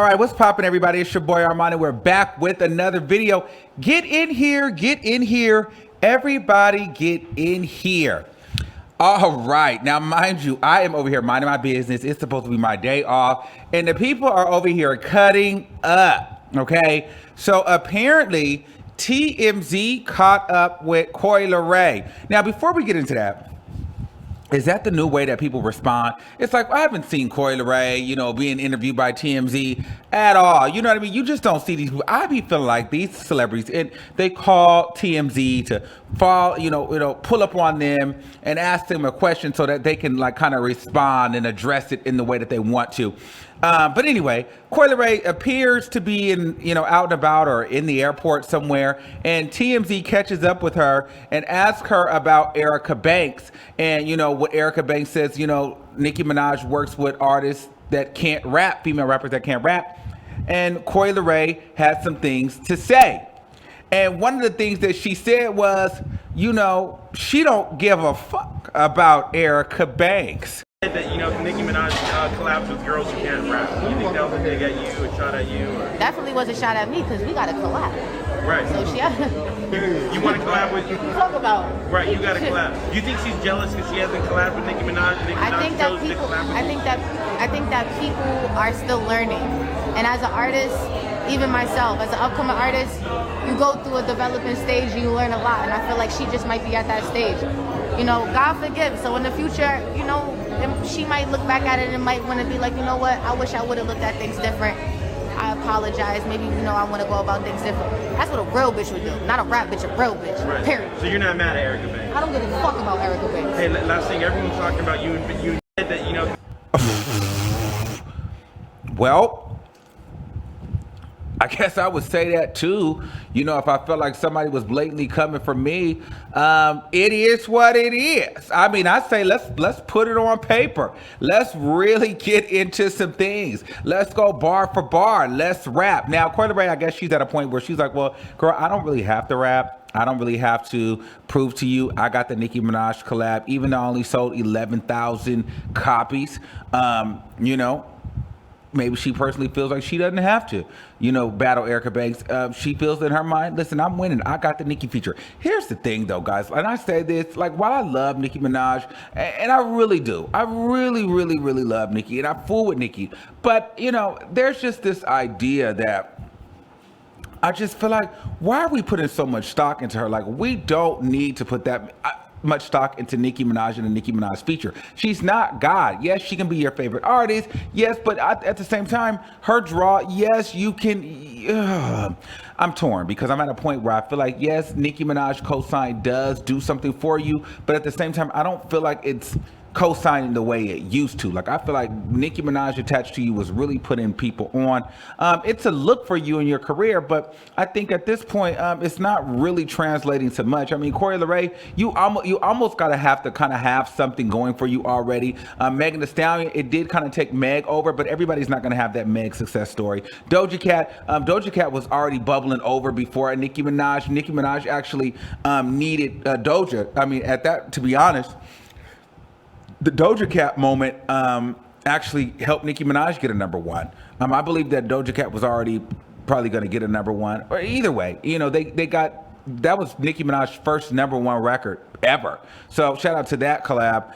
right, what's poppin', everybody? It's your boy Armon, and we're back with another video. Get in here, everybody get in here. All right, now mind you, I am over here minding my business. It's supposed to be my day off, and the people are over here cutting up, okay? So apparently, TMZ caught up with Coi Leray. Now, before we get into that, is that the new way that people respond? It's like, I haven't seen Coi Leray, being interviewed by TMZ at all. You know what I mean? You just don't see these people. I be feeling like these celebrities, and they call TMZ to pull up on them and ask them a question so that they can kind of respond and address it in the way that they want to. But anyway, Coi Leray appears to be out and about or in the airport somewhere, and TMZ catches up with her and asks her about Erica Banks. And what Erica Banks says, Nicki Minaj works with artists that can't rap, female rappers that can't rap. And Coi Leray had some things to say. And one of the things that she said was, she don't give a fuck about Erica Banks. That Nicki Minaj collabs with girls who can't rap. Do you think that was a dig at you, a shot at you? Or? Definitely was a shot at me because we got to collab. Right. So she. You want to collab with? Talk about. Right. You got to collab. Do you think she's jealous because she hasn't collabed with Nicki Minaj? I think that people are still learning, and as an artist, even myself, as an upcoming artist, you go through a development stage and you learn a lot. And I feel like she just might be at that stage. God forgive. So in the future, she might look back at it and might want to be like, you know what? I wish I would have looked at things different. I apologize. Maybe, I want to go about things different. That's what a real bitch would do. Not a rap bitch, a real bitch. Right. Period. So you're not mad at Erica Banks? I don't give a fuck about Erica Banks. Hey, last thing, everyone's talking about you and you said that, Well, I guess I would say that too. If I felt like somebody was blatantly coming for me, it is what it is. I mean, I say let's put it on paper. Let's really get into some things. Let's go bar for bar. Let's rap. Now, Coi Leray, I guess she's at a point where she's like, well, girl, I don't really have to rap. I don't really have to prove to you I got the Nicki Minaj collab, even though I only sold 11,000 copies. Maybe she personally feels like she doesn't have to, battle Erica Banks. She feels in her mind, listen, I'm winning. I got the Nicki feature. Here's the thing, though, guys. And I say this, while I love Nicki Minaj, and I really do. I really, really, really love Nicki, and I fool with Nicki. But, there's just this idea that I just feel like, why are we putting so much stock into her? We don't need to put that much stock into Nicki Minaj and the Nicki Minaj feature. She's not God. Yes, she can be your favorite artist. Yes, but at the same time, her draw, yes, you can. I'm torn because I'm at a point where I feel like, yes, Nicki Minaj cosign does do something for you, but at the same time, I don't feel like it's co-signing the way it used to. I feel like Nicki Minaj attached to you was really putting people on. It's a look for you in your career, but I think at this point, it's not really translating to much. I mean, Coi Leray, you almost gotta have to kind of have something going for you already. Megan Thee Stallion, it did kind of take Meg over, but everybody's not gonna have that Meg success story. Doja Cat was already bubbling over before Nicki Minaj. Nicki Minaj actually needed Doja. I mean, to be honest, the Doja Cat moment actually helped Nicki Minaj get a number one. I believe that Doja Cat was already probably going to get a number one. Or either way, that was Nicki Minaj's first number one record ever. So shout out to that collab.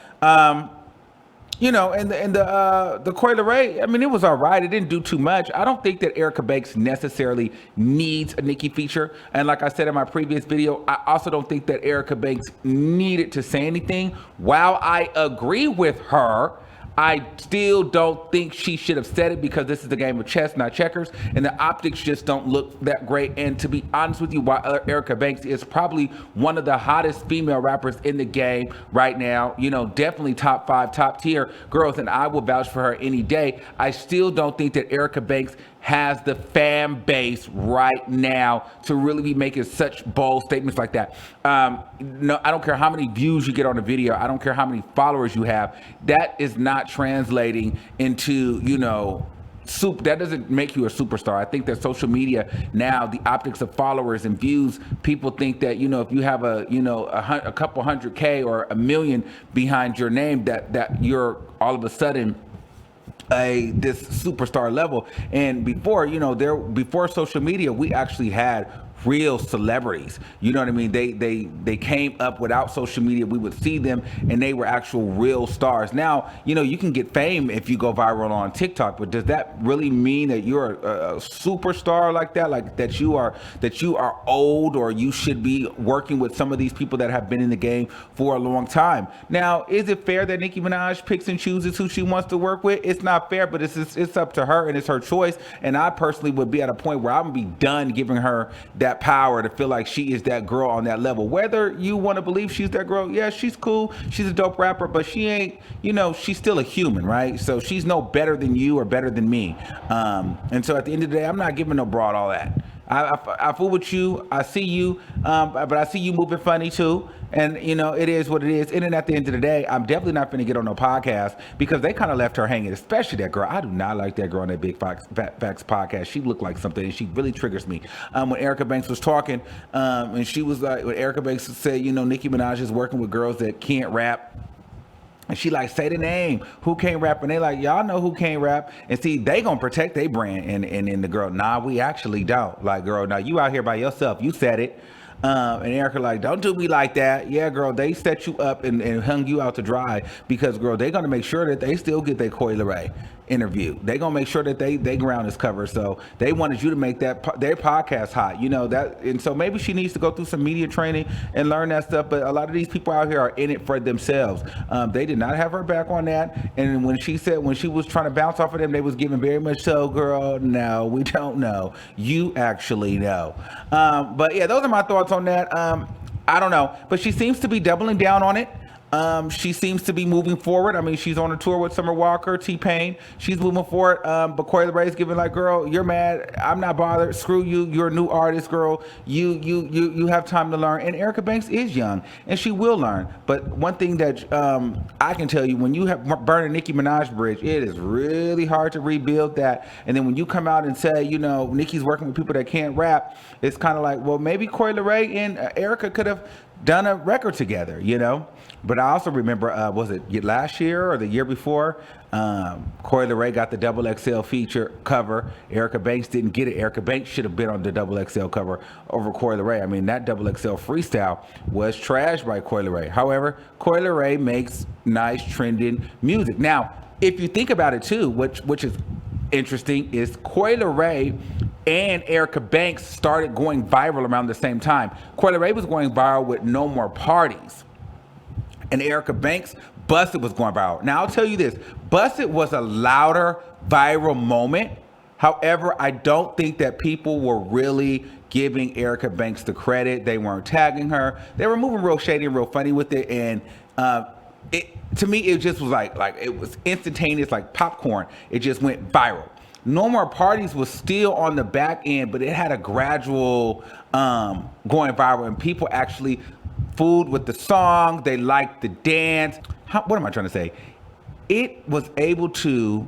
And the Coi Leray, I mean, it was all right. It didn't do too much. I don't think that Erica Banks necessarily needs a Nicki feature. And like I said in my previous video, I also don't think that Erica Banks needed to say anything. While I agree with her, I still don't think she should have said it because this is a game of chess, not checkers, and the optics just don't look that great. And to be honest with you, while Erica Banks is probably one of the hottest female rappers in the game right now, definitely top 5, top tier girls, and I will vouch for her any day, I still don't think that Erica Banks has the fan base right now to really be making such bold statements like that. No, I don't care how many views you get on a video. I don't care how many followers you have. That is not translating into, that doesn't make you a superstar. I think that social media now, the optics of followers and views, people think that, if you have a couple 100K or 1 million behind your name, that you're all of a sudden this superstar level. And before, before social media, we actually had real celebrities. You know what I mean? They came up without social media. We would see them and they were actual real stars. Now, you can get fame if you go viral on TikTok, but does that really mean that you're a superstar like that? Like that you are old, or you should be working with some of these people that have been in the game for a long time? Now, is it fair that Nicki Minaj picks and chooses who she wants to work with? It's not fair, but it's up to her and it's her choice. And I personally would be at a point where I'm gonna be done giving her that power to feel like she is that girl on that level. Whether you want to believe she's that girl, yeah, she's cool, she's a dope rapper, but she ain't, she's still a human, right? So she's no better than you or better than me. And so at the end of the day, I'm not giving no broad all that. I fool with you. I see you, but I see you moving funny too. And it is what it is. And then at the end of the day, I'm definitely not going to get on no podcast because they kind of left her hanging, especially that girl. I do not like that girl on that Big Facts podcast. She looked like something, and she really triggers me. When Erica Banks was talking, and she was like, when Erica Banks said, Nicki Minaj is working with girls that can't rap. And she like, say the name, who can't rap? And they like, y'all know who can't rap. And see, they gonna protect their brand. And the girl, nah, we actually don't. Like, girl, now you out here by yourself. You said it. And Erica like, don't do me like that. Yeah, girl, they set you up and hung you out to dry because, girl, they're going to make sure that they still get their Coi Leray interview. They're going to make sure that they ground is covered. So they wanted you to make their podcast hot, that. And so maybe she needs to go through some media training and learn that stuff. But a lot of these people out here are in it for themselves. They did not have her back on that. And when she was trying to bounce off of them, they was giving very much so, girl, no, we don't know. You actually know. But yeah, those are my thoughts on that. I don't know, but she seems to be doubling down on it. She seems to be moving forward. I mean, she's on a tour with Summer Walker, T-Pain. She's moving forward. But Coi Leray giving like, girl, you're mad. I'm not bothered. Screw you. You're a new artist, girl. You have time to learn. And Erica Banks is young, and she will learn. But one thing that I can tell you, when you have burned a Nicki Minaj bridge, it is really hard to rebuild that. And then when you come out and say, Nicki's working with people that can't rap, it's kind of like, well, maybe Coi Leray and Erica could have done a record together, But I also remember, was it last year or the year before? Coi Leray got the XXL feature cover. Erica Banks didn't get it. Erica Banks should have been on the XXL cover over Coi Leray. I mean, that XXL freestyle was trashed by Coi Leray. However, Coi Leray makes nice trending music. Now, if you think about it too, which is interesting, is Coi Leray and Erica Banks started going viral around the same time. Coi Leray was going viral with No More Parties. And Erica Banks, Busted was going viral. Now, I'll tell you this. Busted was a louder viral moment. However, I don't think that people were really giving Erica Banks the credit. They weren't tagging her. They were moving real shady and real funny with it. And to me, it just was like it was instantaneous, like popcorn. It just went viral. No More Parties was still on the back end, but it had a gradual going viral, and people actually fooled with the song. They liked the dance. What am I trying to say? It was able to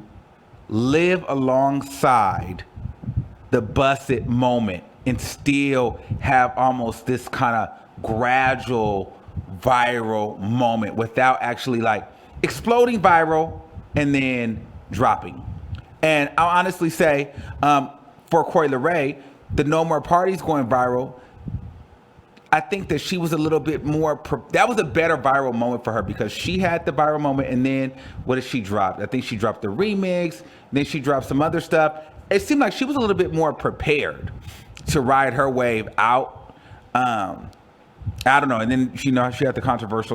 live alongside the Busted moment and still have almost this kind of gradual viral moment without actually like exploding viral and then dropping. And I'll honestly say, for Coi Leray, the No More Parties going viral, I think that she was a little bit more, that was a better viral moment for her because she had the viral moment, and then what did she drop? I think she dropped the remix, then she dropped some other stuff. It seemed like she was a little bit more prepared to ride her wave out. I don't know. And then she had the controversy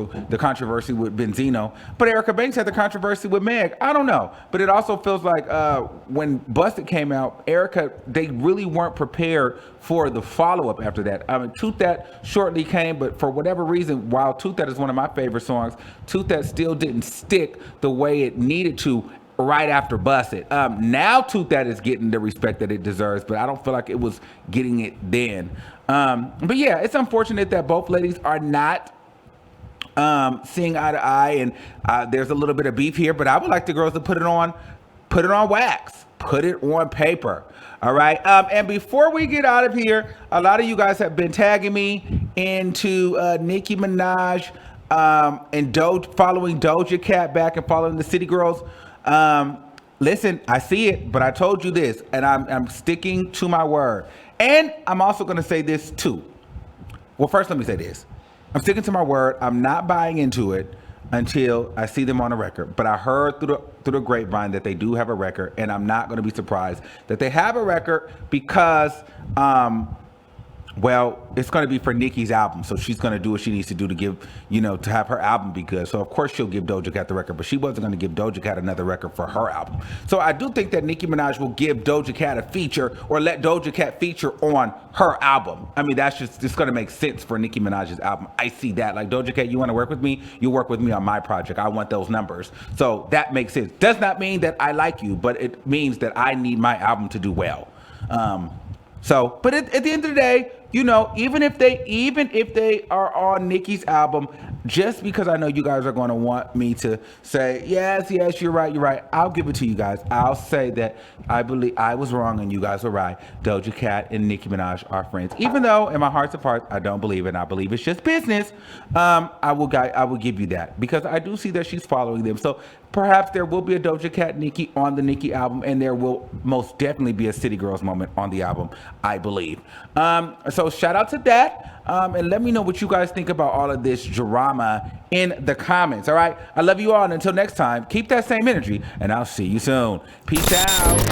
with Benzino, but Erica Banks had the controversy with Meg. I don't know, but it also feels like when Busted came out, they really weren't prepared for the follow-up after that. I mean, Tooth That shortly came, but for whatever reason, while Tooth That is one of my favorite songs, Tooth That still didn't stick the way it needed to right after Busted. Now Tooth That is getting the respect that it deserves, but I don't feel like it was getting it then. But yeah, it's unfortunate that both ladies are not seeing eye to eye, and there's a little bit of beef here, but I would like the girls to put it on wax, put it on paper. All right. And before we get out of here, a lot of you guys have been tagging me into Nicki Minaj and following Doja Cat back and following the City Girls. Listen, I see it, but I told you this, and I'm sticking to my word. And I'm also going to say this too. Well, first, let me say this. I'm sticking to my word. I'm not buying into it until I see them on a record. But I heard through the grapevine that they do have a record, and I'm not going to be surprised that they have a record because, well, it's going to be for Nicki's album. So she's going to do what she needs to do to give, to have her album be good. So, of course, she'll give Doja Cat the record, but she wasn't going to give Doja Cat another record for her album. So I do think that Nicki Minaj will give Doja Cat a feature or let Doja Cat feature on her album. I mean, that's just going to make sense for Nicki Minaj's album. I see that. Like, Doja Cat, you want to work with me? You work with me on my project. I want those numbers. So that makes sense. Does not mean that I like you, but it means that I need my album to do well. But at the end of the day, even if they are on Nicki's album, just because I know you guys are going to want me to say, yes, you're right, I'll give it to you guys. I'll say that I believe I was wrong and you guys were right. Doja Cat and Nicki Minaj are friends. Even though in my heart of hearts, I don't believe it, and I believe it's just business, I will give you that because I do see that she's following them. So perhaps there will be a Doja Cat Nicki on the Nicki album, and there will most definitely be a City Girls moment on the album, I believe. So shout out to that. And let me know what you guys think about all of this drama in the comments. All right. I love you all. And until next time, keep that same energy, and I'll see you soon. Peace out.